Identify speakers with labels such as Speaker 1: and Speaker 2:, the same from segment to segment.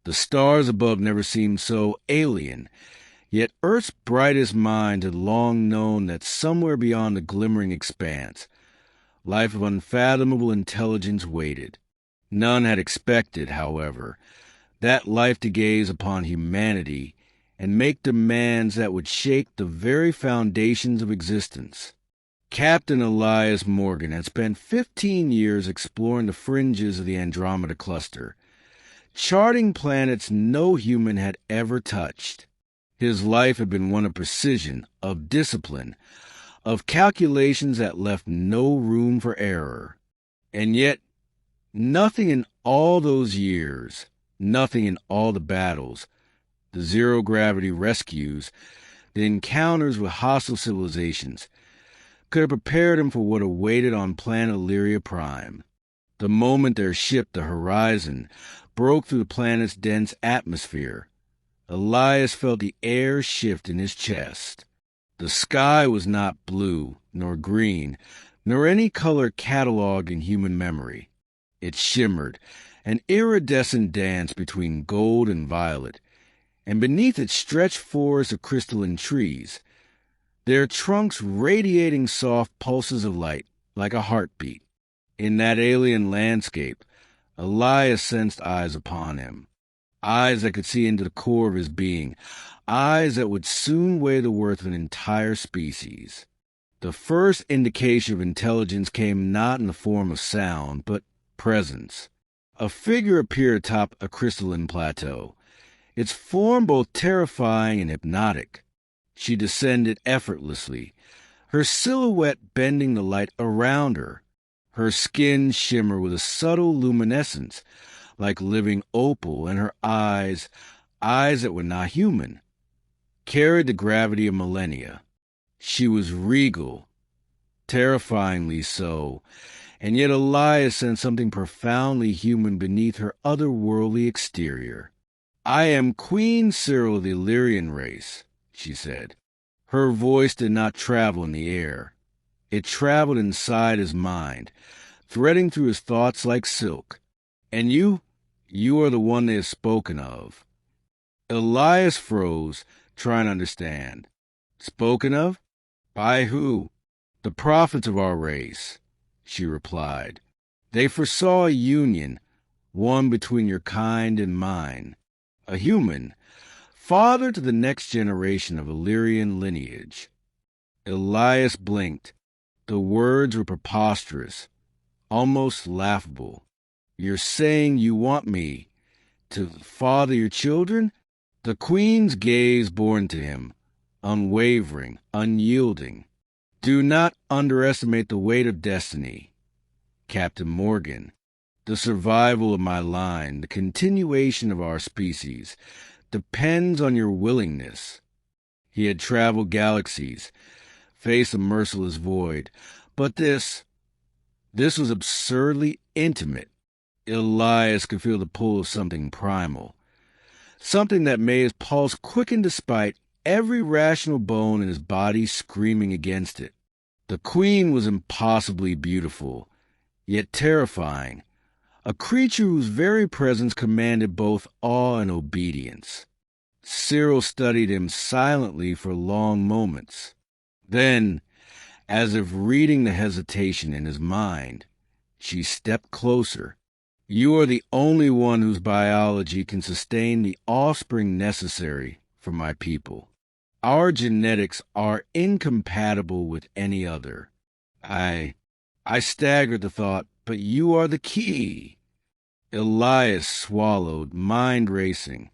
Speaker 1: The stars above never seemed so alien, yet Earth's brightest mind had long known that somewhere beyond the glimmering expanse, life of unfathomable intelligence waited. None had expected, however, that life to gaze upon humanity and make demands that would shake the very foundations of existence. Captain Elias Morgan had spent 15 years exploring the fringes of the Andromeda Cluster, charting planets no human had ever touched. His life had been one of precision, of discipline, of calculations that left no room for error. And yet, nothing in all those years, nothing in all the battles, the zero-gravity rescues, the encounters with hostile civilizations, could have prepared him for what awaited on planet Illyria Prime. The moment their ship, the Horizon, broke through the planet's dense atmosphere, Elias felt the air shift in his chest. The sky was not blue, nor green, nor any color cataloged in human memory. It shimmered, an iridescent dance between gold and violet, and beneath it stretched forests of crystalline trees, their trunks radiating soft pulses of light like a heartbeat. In that alien landscape, Elias sensed eyes upon him, eyes that could see into the core of his being, eyes that would soon weigh the worth of an entire species. The first indication of intelligence came not in the form of sound, but presence. A figure appeared atop a crystalline plateau, its form both terrifying and hypnotic. She descended effortlessly, her silhouette bending the light around her, her skin shimmer with a subtle luminescence, like living opal, and her eyes that were not human, carried the gravity of millennia. She was regal, terrifyingly so, and yet Elias sensed something profoundly human beneath her otherworldly exterior. "I am Queen Cyril of the Illyrian race," she said. Her voice did not travel in the air. It traveled inside his mind, threading through his thoughts like silk. "And you are the one they have spoken of." Elias froze, trying to understand. "Spoken of? By who?" "The prophets of our race," she replied. "They foresaw a union, one between your kind and mine. A human, father to the next generation of Illyrian lineage." Elias blinked. The words were preposterous, almost laughable. "You're saying you want me to father your children?" The Queen's gaze bore to him, unwavering, unyielding. "Do not underestimate the weight of destiny, Captain Morgan. The survival of my line, the continuation of our species, depends on your willingness." He had traveled galaxies, faced a merciless void, but this was absurdly intimate. Elias could feel the pull of something primal, something that made his pulse quicken despite every rational bone in his body screaming against it. The Queen was impossibly beautiful, yet terrifying, a creature whose very presence commanded both awe and obedience. Cyril studied him silently for long moments. Then, as if reading the hesitation in his mind, she stepped closer. "You are the only one whose biology can sustain the offspring necessary for my people. Our genetics are incompatible with any other." I staggered the thought, "But you are the key." Elias swallowed, mind racing.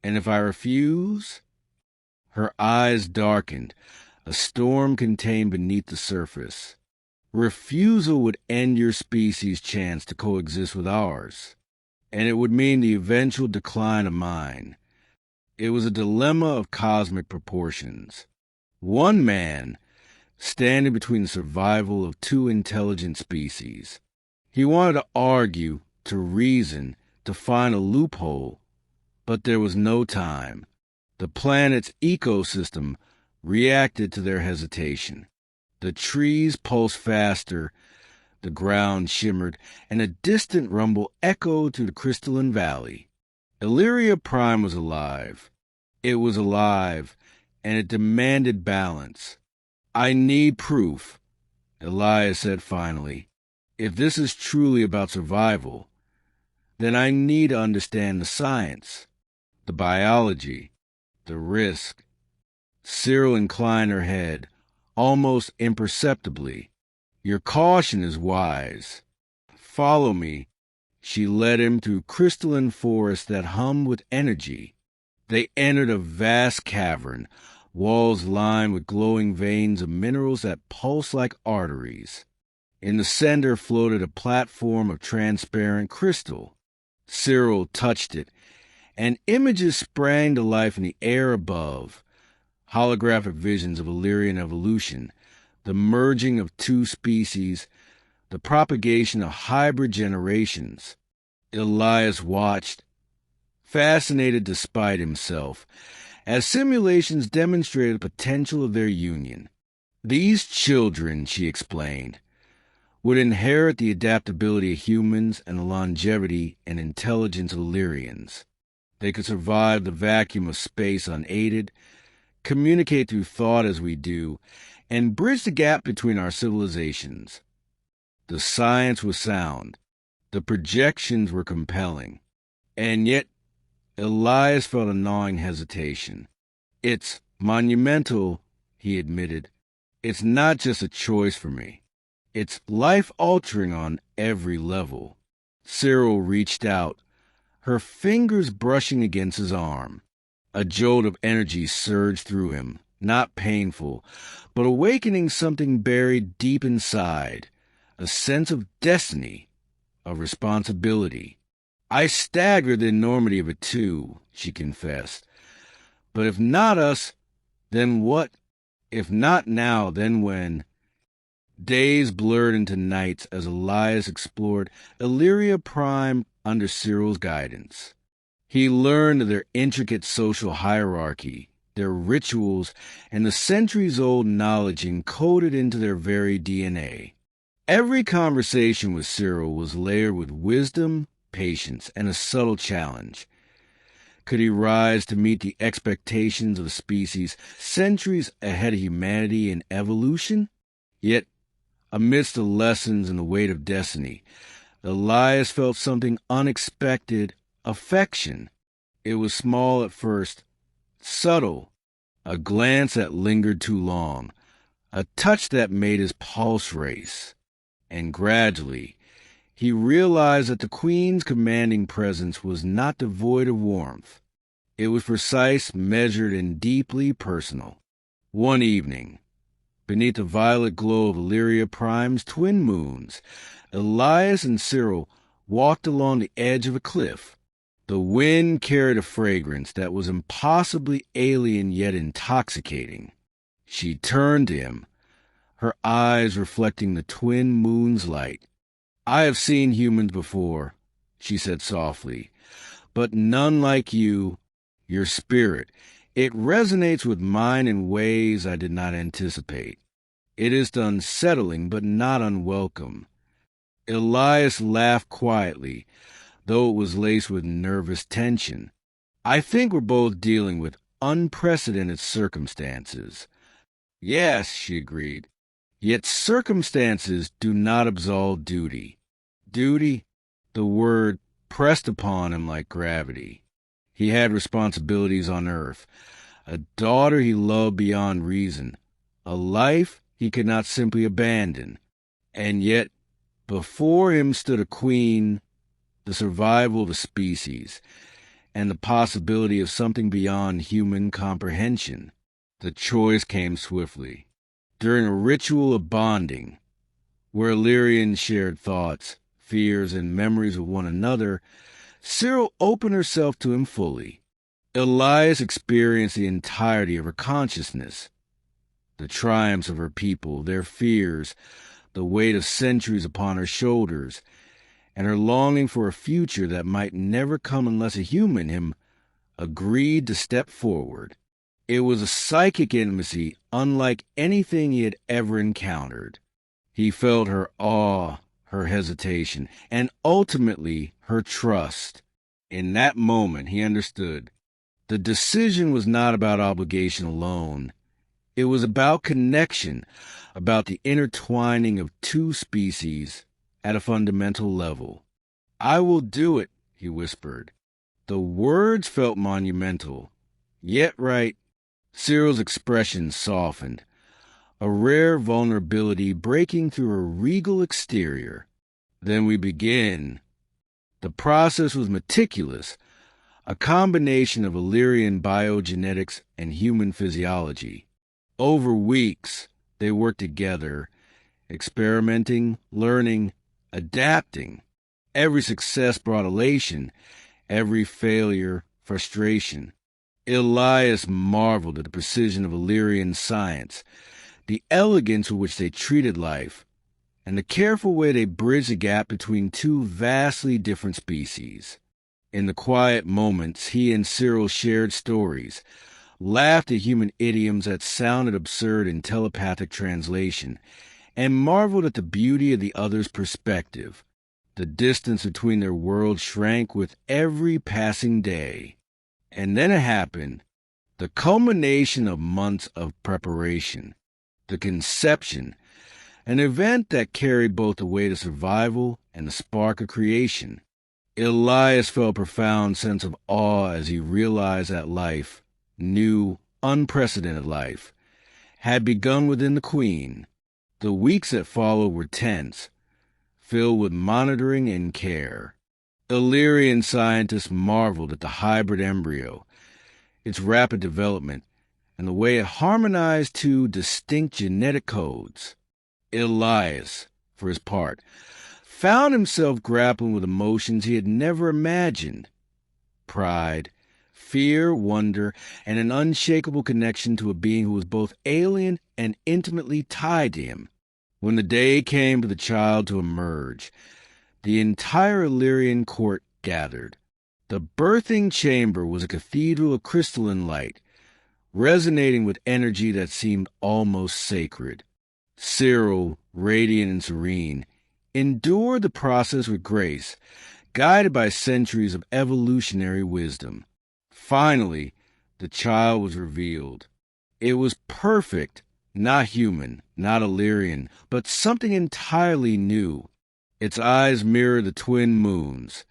Speaker 1: "And if I refuse?" Her eyes darkened, a storm contained beneath the surface. "Refusal would end your species' chance to coexist with ours, and it would mean the eventual decline of mine." It was a dilemma of cosmic proportions. One man standing between the survival of two intelligent species. He wanted to argue, to reason, to find a loophole, but there was no time. The planet's ecosystem reacted to their hesitation. The trees pulsed faster, the ground shimmered, and a distant rumble echoed through the crystalline valley. Illyria Prime was alive. It was alive, and it demanded balance. I need proof, Elias said finally. If this is truly about survival, then I need to understand the science, the biology, the risk. Cyril inclined her head, almost imperceptibly. Your caution is wise. Follow me. She led him through crystalline forests that hummed with energy. They entered a vast cavern, walls lined with glowing veins of minerals that pulsed like arteries. In the center floated a platform of transparent crystal. Cyril touched it, and images sprang to life in the air above. Holographic visions of Illyrian evolution, the merging of two species, the propagation of hybrid generations. Elias watched, fascinated despite himself, as simulations demonstrated the potential of their union. These children, she explained, would inherit the adaptability of humans and the longevity and intelligence of Illyrians. They could survive the vacuum of space unaided, communicate through thought as we do, and bridge the gap between our civilizations. The science was sound. The projections were compelling. And yet, Elias felt a gnawing hesitation. It's monumental, he admitted. It's not just a choice for me. It's life-altering on every level. Cyril reached out, her fingers brushing against his arm. A jolt of energy surged through him, not painful, but awakening something buried deep inside, a sense of destiny, of responsibility. I staggered the enormity of it too, she confessed. But if not us, then what? If not now, then when? Days blurred into nights as Elias explored Illyria Prime under Cyril's guidance. He learned of their intricate social hierarchy, their rituals, and the centuries-old knowledge encoded into their very DNA. Every conversation with Cyril was layered with wisdom, patience, and a subtle challenge. Could he rise to meet the expectations of a species centuries ahead of humanity in evolution? Yet, amidst the lessons and the weight of destiny, Elias felt something unexpected, affection. It was small at first, subtle, a glance that lingered too long, a touch that made his pulse race. And gradually, he realized that the Queen's commanding presence was not devoid of warmth. It was precise, measured, and deeply personal. One evening, beneath the violet glow of Illyria Prime's twin moons, Elias and Cyril walked along the edge of a cliff. The wind carried a fragrance that was impossibly alien yet intoxicating. She turned to him, her eyes reflecting the twin moon's light. I have seen humans before, she said softly, but none like you, your spirit. It resonates with mine in ways I did not anticipate. It is unsettling, but not unwelcome. Elias laughed quietly, though it was laced with nervous tension. I think we're both dealing with unprecedented circumstances. Yes, she agreed. Yet circumstances do not absolve duty. Duty, the word pressed upon him like gravity. He had responsibilities on earth, a daughter he loved beyond reason, a life he could not simply abandon. And yet, before him stood a queen, the survival of the species, and the possibility of something beyond human comprehension. The choice came swiftly. During a ritual of bonding, where Illyrians shared thoughts, fears, and memories with one another, Cyril opened herself to him fully. Elias experienced the entirety of her consciousness, the triumphs of her people, their fears, the weight of centuries upon her shoulders, and her longing for a future that might never come unless a human, him, agreed to step forward. It was a psychic intimacy unlike anything he had ever encountered. He felt her awe, her hesitation, and ultimately her trust. In that moment, he understood. The decision was not about obligation alone. It was about connection, about the intertwining of two species at a fundamental level. "I will do it," he whispered. The words felt monumental, yet right. Cyril's expression softened, a rare vulnerability breaking through a regal exterior. "Then we begin." The process was meticulous, a combination of Illyrian biogenetics and human physiology. Over weeks, they worked together, experimenting, learning, adapting. Every success brought elation, every failure, frustration. Elias marveled at the precision of Illyrian science, the elegance with which they treated life, and the careful way they bridged the gap between two vastly different species. In the quiet moments, he and Cyril shared stories, laughed at human idioms that sounded absurd in telepathic translation, and marveled at the beauty of the other's perspective. The distance between their worlds shrank with every passing day. And then it happened, the culmination of months of preparation, the conception, an event that carried both the weight of survival and the spark of creation. Elias felt a profound sense of awe as he realized that life, new, unprecedented life, had begun within the Queen. The weeks that followed were tense, filled with monitoring and care. Illyrian scientists marveled at the hybrid embryo, its rapid development, and the way it harmonized two distinct genetic codes. Elias, for his part, found himself grappling with emotions he had never imagined. Pride, fear, wonder, and an unshakable connection to a being who was both alien and intimately tied to him. When the day came for the child to emerge, the entire Illyrian court gathered. The birthing chamber was a cathedral of crystalline light, resonating with energy that seemed almost sacred. Cyril, radiant and serene, endured the process with grace, guided by centuries of evolutionary wisdom. Finally, the child was revealed. It was perfect, not human, not Illyrian, but something entirely new. Its eyes mirrored the twin moons,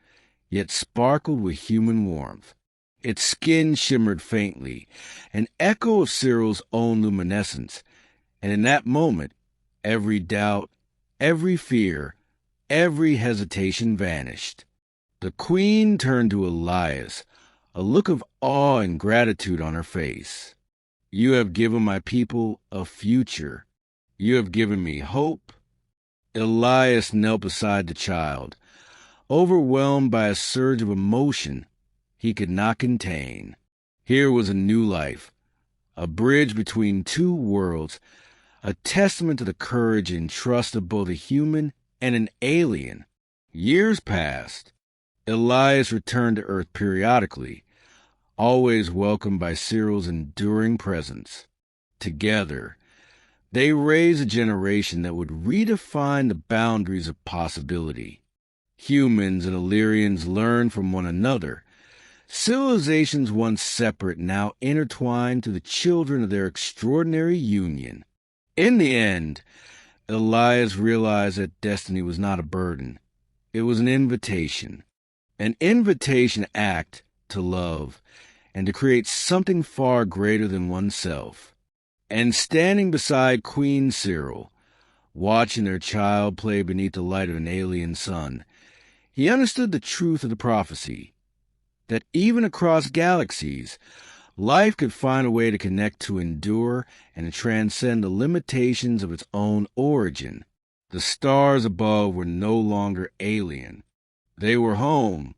Speaker 1: yet sparkled with human warmth. Its skin shimmered faintly, an echo of Cyril's own luminescence, and in that moment, every doubt, every fear, every hesitation vanished. The Queen turned to Elias, a look of awe and gratitude on her face. "You have given my people a future. You have given me hope." Elias knelt beside the child, overwhelmed by a surge of emotion he could not contain. Here was a new life, a bridge between two worlds, a testament to the courage and trust of both a human and an alien. Years passed. Elias returned to Earth periodically, always welcomed by Cyril's enduring presence. Together, they raised a generation that would redefine the boundaries of possibility. Humans and Illyrians learned from one another. Civilizations once separate now intertwined to the children of their extraordinary union. In the end, Elias realized that destiny was not a burden. It was an invitation to act, to love, and to create something far greater than oneself. And standing beside Queen Cyril, watching their child play beneath the light of an alien sun, he understood the truth of the prophecy, that even across galaxies, life could find a way to connect, to endure, and to transcend the limitations of its own origin. The stars above were no longer alien. They were home,